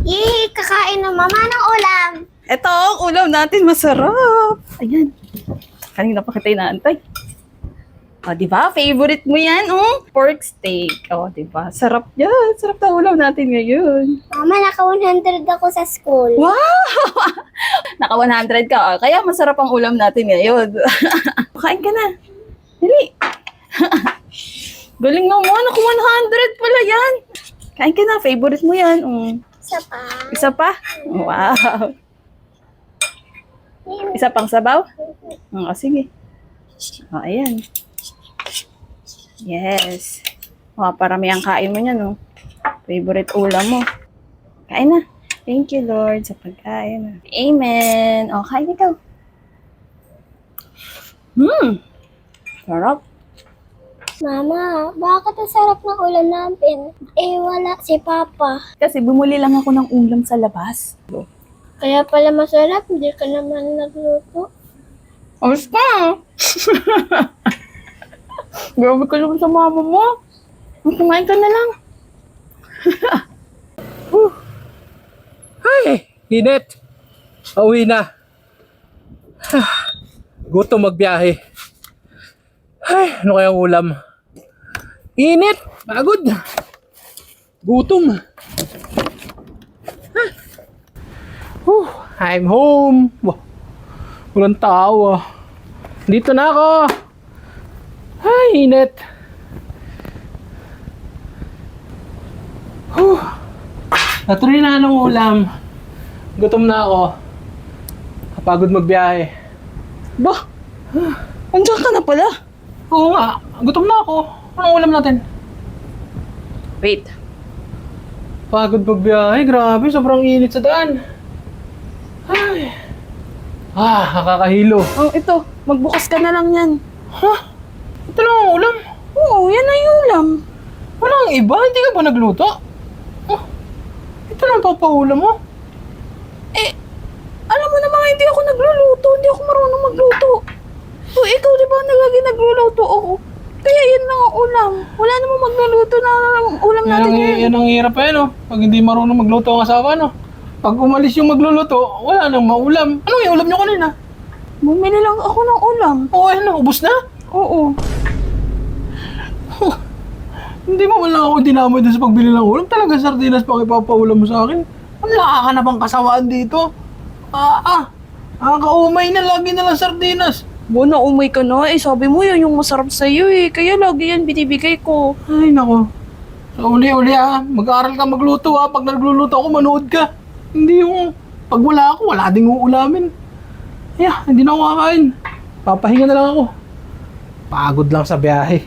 Yay! Kakain na mama ng ulam. Ito ang ulam natin, masarap. Ayan. Kanina pa kita inaantay. O, di ba? Favorite mo yan, oh? Pork steak. O, di ba? Sarap yan. Sarap na ulam natin ngayon. Mama, naka 100 ako sa school. Wow! Naka 100 ka. O, kaya masarap ang ulam natin ngayon. Kain ka na. Dali. Galing naman. Naka 100 pala yan. Kain ka na. Favorite mo yan. Isa pa. Isa pa? Wow. Isa pang sabaw? O, sige. O, ayan. Yes. O, parami ang kain mo niyan, no? Favorite ulam mo. Kain na. Thank you, Lord, sa pagkain. Amen. O, kain ikaw. Sarap. Mama, bakit ang sarap ng ulam natin? Eh, wala si Papa. Kasi bumuli lang ako ng ulam sa labas. Kaya pala masarap, hindi ka naman nagluto. Ayos ka. Grabe ka naman sa mama mo. Kumain ka na lang. Ay, init. Pauwi na. Gutom magbiyahe. Ay, ano kayang ulam? Init. Pagod. Gutom. I'm home. Wow. Walang tao. Dito na ako. Ay, init. Natuloy na ng ulam. Gutom na ako. Kapagod magbiyahe. Bah, andiyan ka na pala. Oo nga, gutom na ako. Anong ulam natin? Wait. Pagod magbiyahe, grabe, sobrang init sa daan. Ay. Nakakahilo. Oh, ito. Magbukas ka na lang yan. Ha? Ito lang ang ulam. Oo, yan na yung ulam. Walang iba, hindi ka ba nagluto? Oh, ito lang papaulam mo. Alam mo naman, hindi ako nagluluto. Hindi ako marunong magluto. So, ikaw di ba lagi nagluluto ako? Kaya yan lang ang ulam. Wala namang magluluto na ulam natin yan. Yan ang hirap eh, no? Pag hindi marunong magluto ang asawa, no? Pag umalis yung magluluto, wala nang maulam. Ano yung ulam nyo kanina? Bumili lang ako ng ulam. Oo, ano, ubus na? Oo. Hindi mo man lang ako dinamay doon sa pagbili ng ulam. Talaga sardinas pa ipapaulam mo sa akin. Wala ka na bang kasawaan dito? Nakakaumay na, lagi na lang sardinas. Bona, umay ka na. Eh, sabi mo yan yung masarap sa'yo eh. Kaya lagi yan binibigay ko. Ay, nako. So, uli-uli mag-aaral ka magluto Pag nagluluto ako, manood ka. Hindi yung, pag wala ako, wala ding uulamin. Hindi na ako kakain. Papahinga na lang ako. Pagod lang sa biyahe.